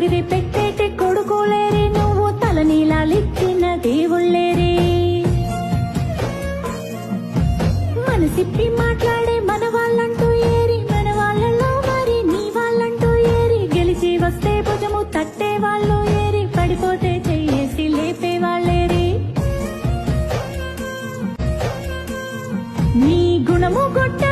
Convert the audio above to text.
చాకిరి పెట్టేటి కొడుకోలేరి నువ్వు తలనీలాలిచ్చిన దేవుళ్ళేరి మనసిప్పి మాట్లాడే మన వాళ్ళంటూ ఏరి మన వాళ్ళలో మరి నీ వాళ్ళంటూ ఏరి గెలిచి వస్తే భుజము తట్టే వాళ్ళు ఏరి పడిపోతే చెయ్యేసి లేపే వాళ్ళేరి నీ గుణము గొట్ట